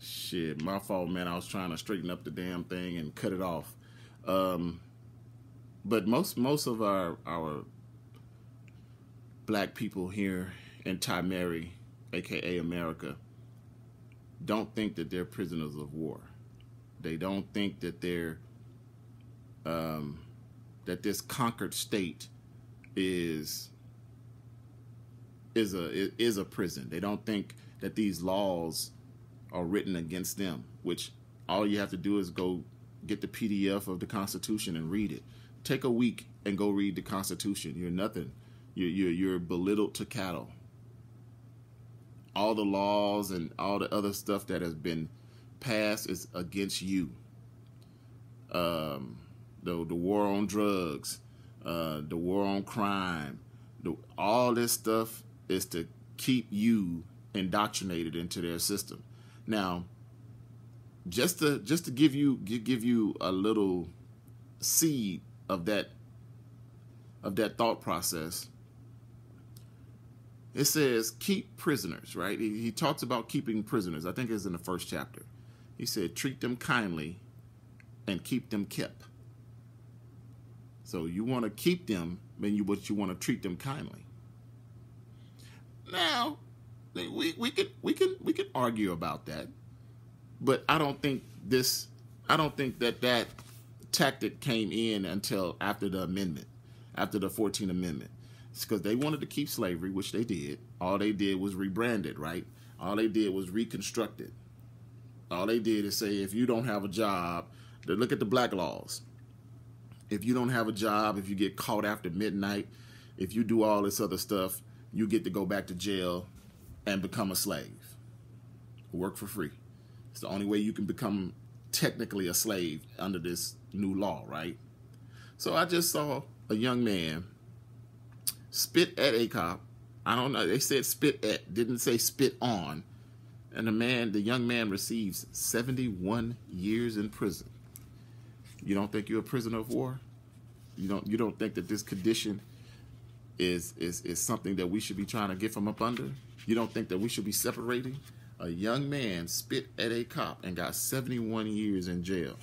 Shit, my fault, man. I was trying to straighten up the damn thing and cut it off. But most of our black people here in Timeri, aka America, don't think that they're prisoners of war. They don't think that they're that this conquered state is a prison. They don't think that these laws are written against them, which all you have to do is go get the PDF of the Constitution and read it. Take a week and go read the Constitution. You're nothing. You're belittled to cattle. All the laws and all the other stuff that has been passed is against you. The war on drugs, the war on crime, all this stuff is to keep you indoctrinated into their system. Now, just to give you a little seed of that thought process, it says keep prisoners, right? He talks about keeping prisoners. I think it's in the first chapter. He said treat them kindly and keep them kept. So you want to keep them, but you want to treat them kindly. Now, we could argue about that, but I don't think that tactic came in until after the amendment, after the 14th Amendment. It's because they wanted to keep slavery, which they did. All they did was rebrand it, right? All they did was reconstruct it. All they did is say, if you don't have a job, look at the black laws. If you don't have a job, if you get caught after midnight, if you do all this other stuff, you get to go back to jail and become a slave. Work for free. It's the only way you can become technically a slave under this new law, right? So I just saw a young man spit at a cop. I don't know. They said spit at, didn't say spit on. And the young man receives 71 years in prison. You don't think you're a prisoner of war? You don't think that this condition is something that we should be trying to get from up under? You don't think that we should be separating? A young man spit at a cop and got 71 years in jail.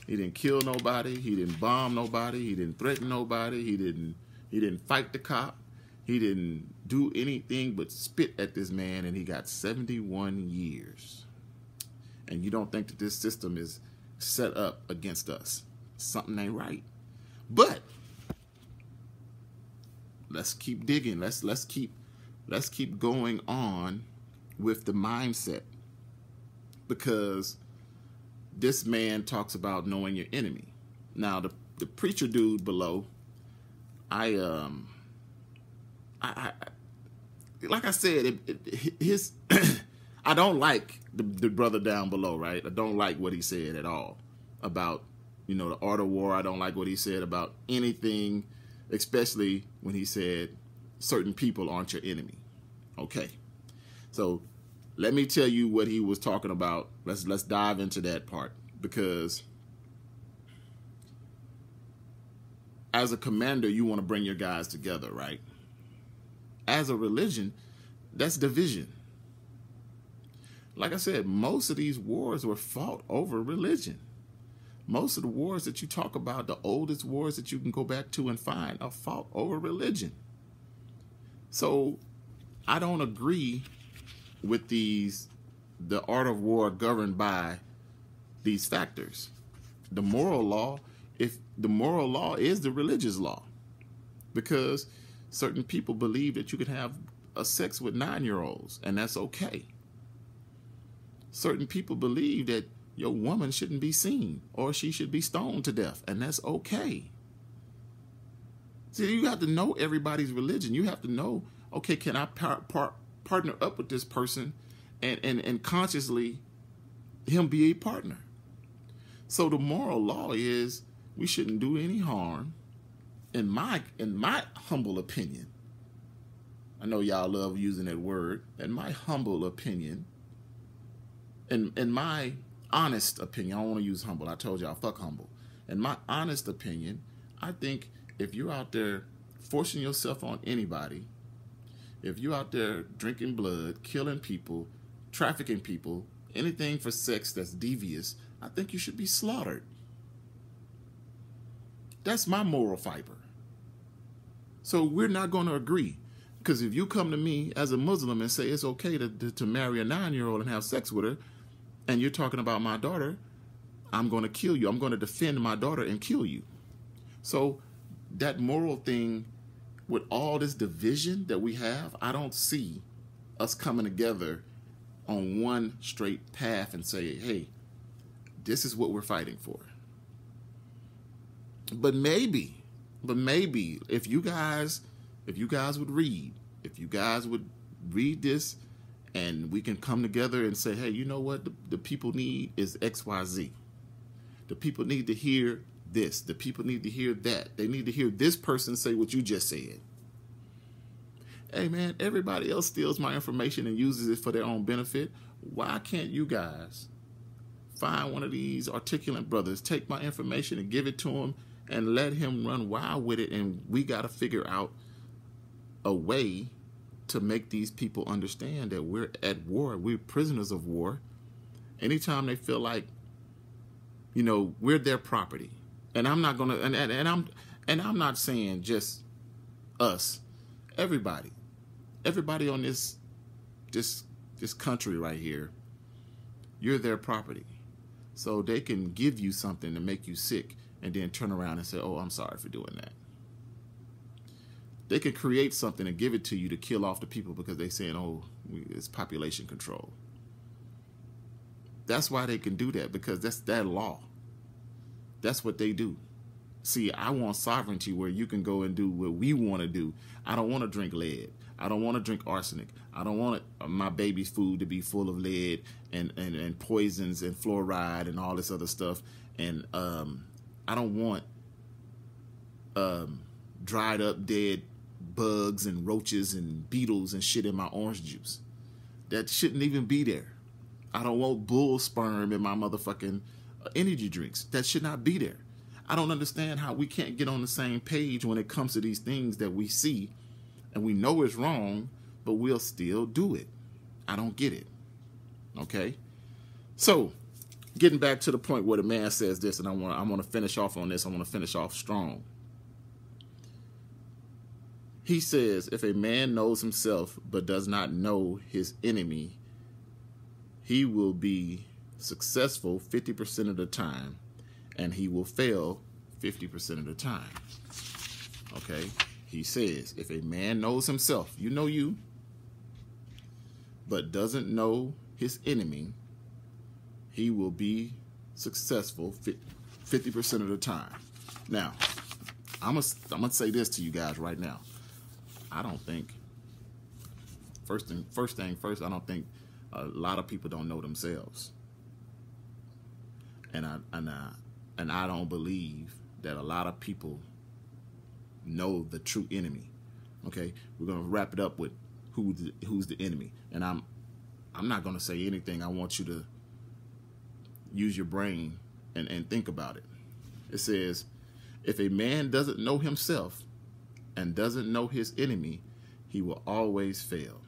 He didn't kill nobody. He didn't bomb nobody. He didn't threaten nobody. He didn't fight the cop. He didn't do anything but spit at this man, and he got 71 years. And you don't think that this system is set up against us? Something ain't right. But let's keep digging. Let's keep going on with the mindset, because this man talks about knowing your enemy. Now the preacher dude below, I like I said, his I don't like the brother down below, right? I don't like what he said at all about, the art of war. I don't like what he said about anything, especially when he said certain people aren't your enemy. Okay. So let me tell you what he was talking about. Let's dive into that part, because as a commander, you want to bring your guys together, right? As a religion, that's division. Like I said, most of these wars were fought over religion. Most of the wars that you talk about, the oldest wars that you can go back to and find, are fought over religion. So I don't agree with the art of war governed by these factors. The moral law, if the moral law is the religious law, because certain people believe that you can have a sex with 9-year-olds, and that's okay. Certain people believe that your woman shouldn't be seen, or she should be stoned to death, and that's okay. See, you have to know everybody's religion. You have to know, okay, can I partner up with this person and consciously him be a partner? So the moral law is we shouldn't do any harm. In my humble opinion, I know y'all love using that word. In my humble opinion, in my honest opinion, I don't want to use humble. I told y'all, fuck humble. In my honest opinion, I think if you're out there forcing yourself on anybody, if you're out there drinking blood, killing people, trafficking people, anything for sex that's devious, I think you should be slaughtered. That's my moral fiber. So we're not going to agree. Because if you come to me as a Muslim and say it's okay to marry a 9-year-old and have sex with her, and you're talking about my daughter, I'm going to kill you. I'm going to defend my daughter and kill you. So that moral thing, with all this division that we have, I don't see us coming together on one straight path and say, hey, this is what we're fighting for. But maybe if you guys would read this, and we can come together and say, hey, you know what the people need is XYZ. The people need to hear this. The people need to hear that. They need to hear this person say what you just said. Hey, man, everybody else steals my information and uses it for their own benefit. Why can't you guys find one of these articulate brothers, take my information and give it to him and let him run wild with it? And we got to figure out a way to make these people understand that we're at war. We're prisoners of war. Anytime they feel like, we're their property. And I'm not gonna, and I'm not saying just us, everybody on this country right here, you're their property. So they can give you something to make you sick and then turn around and say, oh, I'm sorry for doing that. They can create something and give it to you to kill off the people because they're saying, oh, it's population control. That's why they can do that, because that's their law. That's what they do. See, I want sovereignty where you can go and do what we want to do. I don't want to drink lead. I don't want to drink arsenic. I don't want my baby's food to be full of lead and poisons and fluoride and all this other stuff. And I don't want dried up dead bugs and roaches and beetles and shit in my orange juice. That shouldn't even be there. I don't want bull sperm in my motherfucking energy drinks. That should not be there. I don't understand how we can't get on the same page when it comes to these things that we see and we know it's wrong, but we'll still do it. I don't get it. Okay? So, getting back to the point where the man says this, and I want to finish off on this. I want to finish off strong. He says, if a man knows himself but does not know his enemy, he will be successful 50% of the time, and he will fail 50% of the time. Okay? He says, if a man knows himself, you, but doesn't know his enemy, he will be successful 50% of the time. Now, I'm gonna say this to you guys right now. I don't think, first thing first, I don't think a lot of people don't know themselves. And I don't believe that a lot of people know the true enemy. Okay? We're going to wrap it up with who's the enemy. And I'm not going to say anything. I want you to use your brain and think about it. It says, if a man doesn't know himself and doesn't know his enemy, he will always fail.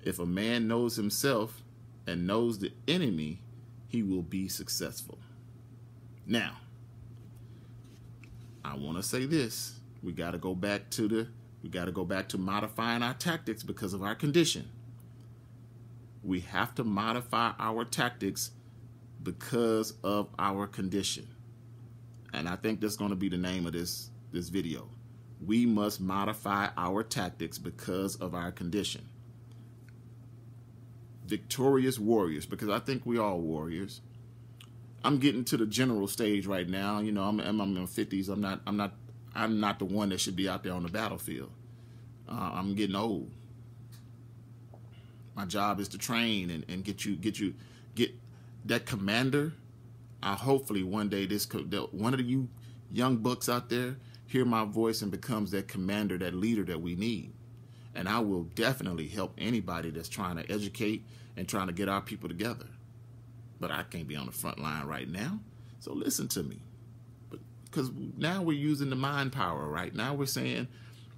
If a man knows himself and knows the enemy, he will be successful. Now, I want to say this. We got to go back to modifying our tactics because of our condition. We have to modify our tactics because of our condition. And I think that's going to be the name of this video. We must modify our tactics because of our condition. Victorious warriors, because I think we all warriors. I'm getting to the general stage right now. I'm in my 50s. I'm not the one that should be out there on the battlefield. I'm getting old. My job is to train and get that commander. Hopefully one day one of you young bucks out there hear my voice and becomes that commander, that leader that we need. And I will definitely help anybody that's trying to educate and trying to get our people together. But I can't be on the front line right now. So listen to me. Because now we're using the mind power, right? Now we're saying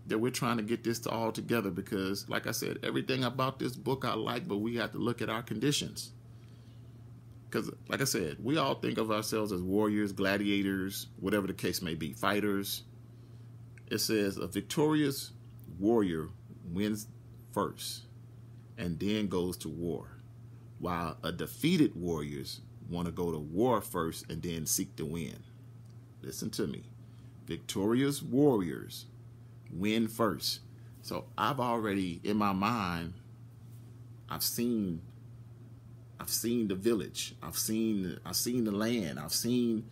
that we're trying to get this all together, because, like I said, everything about this book I like, but we have to look at our conditions. Because, like I said, we all think of ourselves as warriors, gladiators, whatever the case may be, fighters. It says a victorious warrior wins first and then goes to war, while a defeated warriors want to go to war first and then seek to win. Listen to me. Victorious warriors win first. So I've already, in my mind, I've seen the village. I've seen the land. I've seen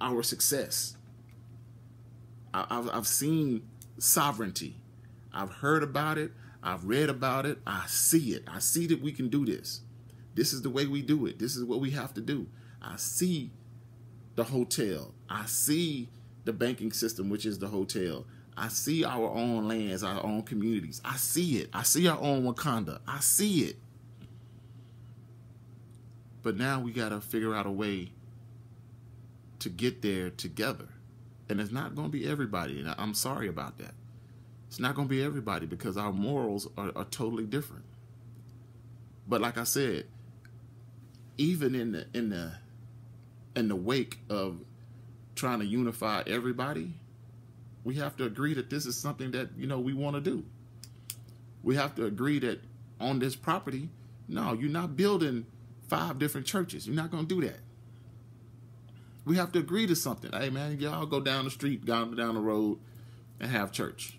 our success. I've seen sovereignty. I've heard about it. I've read about it. I see it. I see that we can do this. This is the way we do it. This is what we have to do. I see the hotel. I see the banking system, which is the hotel. I see our own lands, our own communities. I see it. I see our own Wakanda. I see it. But now we got to figure out a way to get there together. And it's not going to be everybody. And I'm sorry about that. It's not going to be everybody, because our morals are totally different. But like I said, even in the wake of trying to unify everybody, we have to agree that this is something that, we want to do. We have to agree that on this property, no, you're not building 5 different churches. You're not going to do that. We have to agree to something. Hey, man, y'all go down the street, down the road, and have church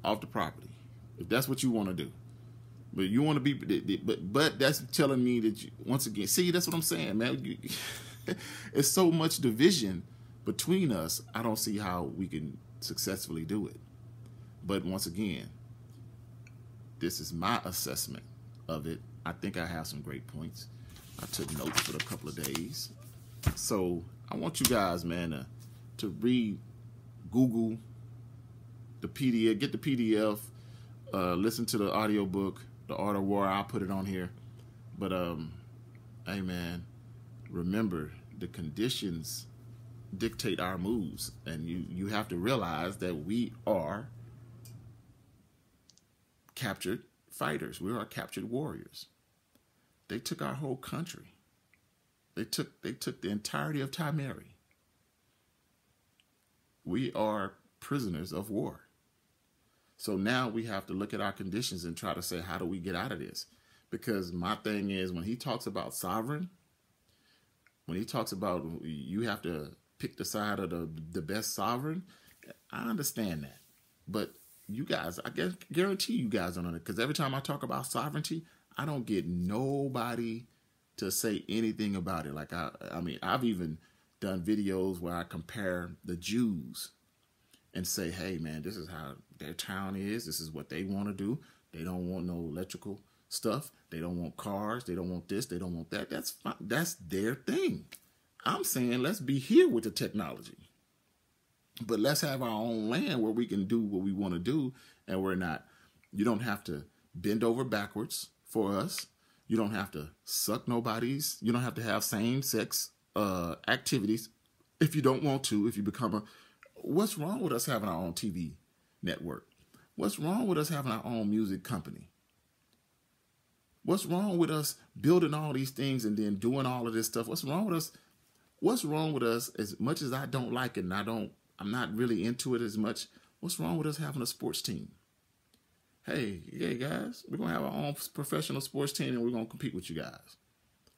off the property, if that's what you want to do. But you want to be, but that's telling me that once again, see, that's what I'm saying, man. It's so much division between us. I don't see how we can successfully do it. But once again, this is my assessment of it. I think I have some great points. I took notes for a couple of days. So I want you guys, man, to read, Google the PDF, get the PDF, listen to the audiobook, The Art of War. I'll put it on here. But, hey, man, remember, the conditions dictate our moves. And you have to realize that we are captured fighters. We are captured warriors. They took our whole country. They took the entirety of Timeri. We are prisoners of war. So now we have to look at our conditions and try to say, how do we get out of this? Because my thing is, when he talks about sovereign, when he talks about you have to pick the side of the best sovereign, I understand that. But you guys, I guarantee you guys don't know it, because every time I talk about sovereignty, I don't get nobody to say anything about it. Like, I mean, I've even done videos where I compare the Jews and say, hey, man, this is how their town is. This is what they want to do. They don't want no electrical stuff. They don't want cars. They don't want this. They don't want that. That's fine. That's their thing. I'm saying let's be here with the technology. But let's have our own land where we can do what we want to do, and we're not. You don't have to bend over backwards for us. You don't have to suck nobody's. You don't have to have same-sex activities if you don't want to. If you become what's wrong with us having our own TV network? What's wrong with us having our own music company? What's wrong with us building all these things and then doing all of this stuff? What's wrong with us? What's wrong with us? As much as I don't like it, and I'm not really into it as much. What's wrong with us having a sports team? Hey guys, we're going to have our own professional sports team, and we're going to compete with you guys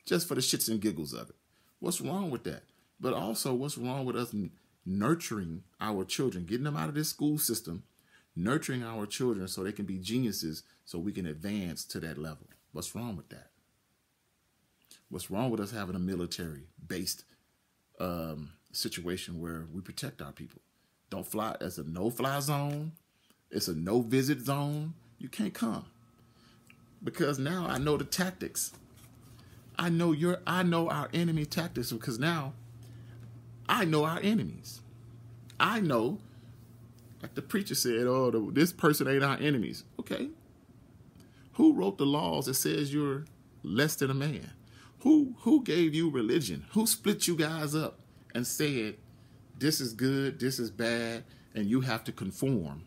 just for the shits and giggles of it. What's wrong with that? But also, what's wrong with us nurturing our children, getting them out of this school system, nurturing our children so they can be geniuses, so we can advance to that level? What's wrong with that? What's wrong with us having a military-based situation where we protect our people? Don't fly. It's a no-fly zone. It's a no-visit zone. You can't come. Because now I know the tactics. I know our enemy tactics, because now I know our enemies. I know, like the preacher said, oh, this person ain't our enemies. Okay. Who wrote the laws that says you're less than a man? Who gave you religion? Who split you guys up and said, this is good, this is bad, and you have to conform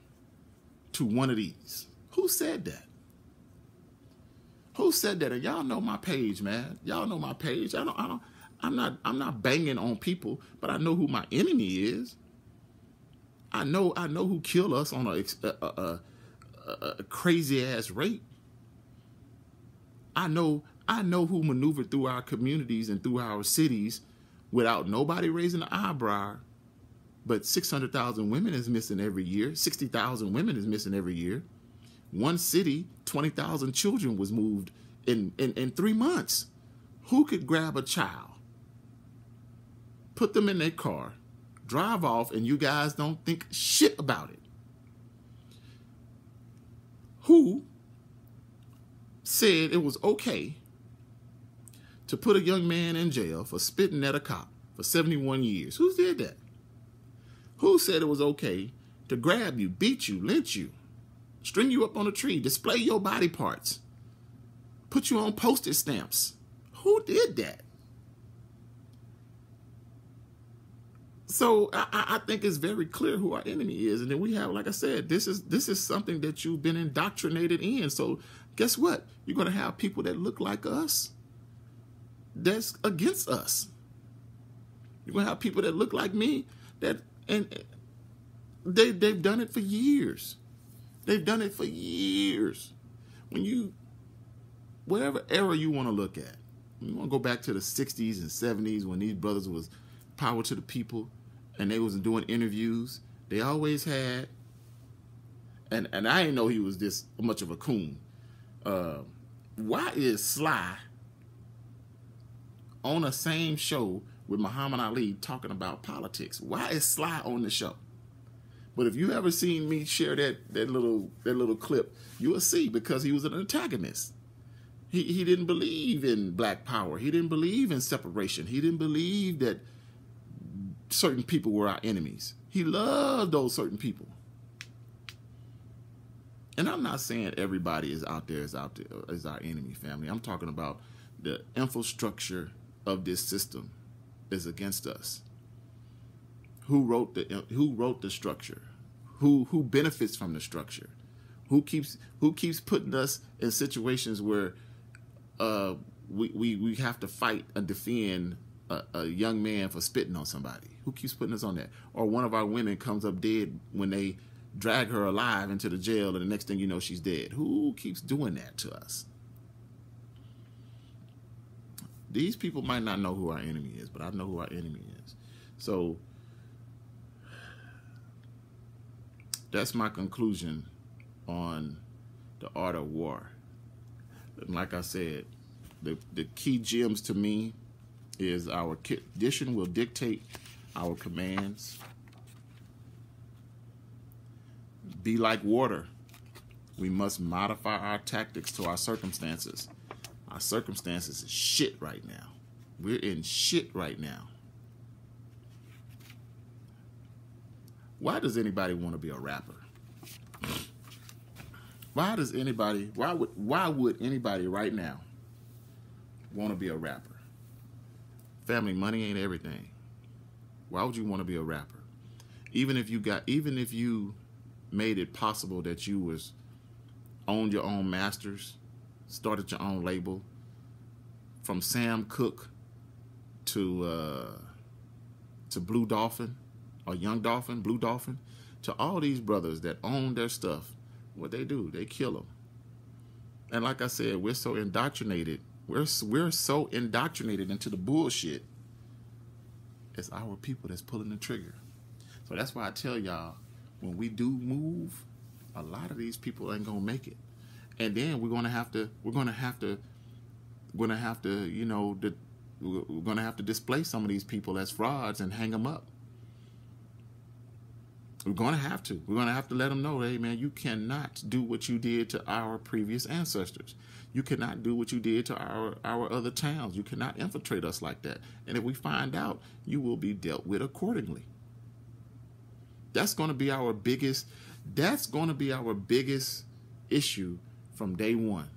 to one of these. Who said that? Who said that? And y'all know my page, man. Y'all know my page. I'm not banging on people, but I know who my enemy is. I know who killed us on a crazy ass rate. I know who maneuvered through our communities and through our cities without nobody raising an eyebrow. But 600,000 women is missing every year. 60,000 women is missing every year. One city, 20,000 children was moved in 3 months. Who could grab a child, put them in their car, drive off, and you guys don't think shit about it? Who said it was okay to put a young man in jail for spitting at a cop for 71 years? Who did that? Who said it was okay to grab you, beat you, lynch you, string you up on a tree, display your body parts, put you on postage stamps? Who did that? So I think it's very clear who our enemy is. And then we have, like I said, this is something that you've been indoctrinated in. So guess what? You're going to have people that look like us that's against us. You're going to have people that look like me and they've done it for years. They've done it for years. Whatever era you want to look at, you want to go back to the 60s and 70s when these brothers was power to the people and they wasn't doing interviews. They always had, and I didn't know he was this much of a coon. Why is Sly on the same show with Muhammad Ali talking about politics? Why is Sly on the show? But if you ever seen me share that little clip, you will see, because he was an antagonist. He didn't believe in black power. He didn't believe in separation. He didn't believe that certain people were our enemies. He loved those certain people. And I'm not saying everybody is out there as our enemy, family. I'm talking about the infrastructure of this system is against us. Who wrote the structure? Who benefits from the structure? Who keeps putting us in situations where we have to fight and defend a young man for spitting on somebody? Who keeps putting us on that? Or one of our women comes up dead when they drag her alive into the jail, and the next thing you know, she's dead. Who keeps doing that to us? These people might not know who our enemy is, but I know who our enemy is. So that's my conclusion on the art of war. And like I said, the key gems to me is our condition will dictate our commands. Be like water. We must modify our tactics to our circumstances. Our circumstances is shit right now. We're in shit right now. Why does anybody want to be a rapper? Why would anybody right now want to be a rapper? Family, money ain't everything. Why would you want to be a rapper? Even if you made it possible that you owned your own masters, started your own label, from Sam Cooke to Blue Dolphin or Young Dolphin, Blue Dolphin, to all these brothers that own their stuff, what they do, they kill them. And like I said, we're so indoctrinated. We're so indoctrinated into the bullshit. It's our people that's pulling the trigger. So that's why I tell y'all, when we do move, a lot of these people ain't gonna make it. And then we're gonna have to display some of these people as frauds and hang them up. We're gonna have to let them know, hey man, you cannot do what you did to our previous ancestors. You cannot do what you did to our other towns. You cannot infiltrate us like that. And if we find out, you will be dealt with accordingly. That's gonna be our biggest issue from day one,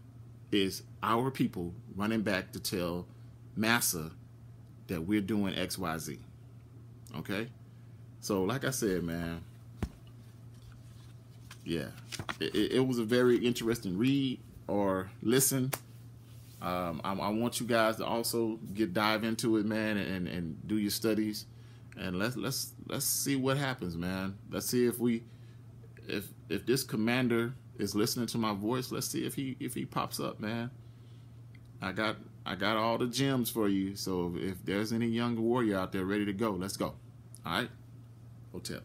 is our people running back to tell Massa that we're doing XYZ. Okay? So like I said, man, Yeah, it was a very interesting read or listen. I want you guys to also dive into it, man, and do your studies, and let's see what happens, man. Let's see if this commander is listening to my voice. Let's see if he pops up, man. I got all the gems for you. So if there's any young warrior out there ready to go, let's go. All right, Hotel.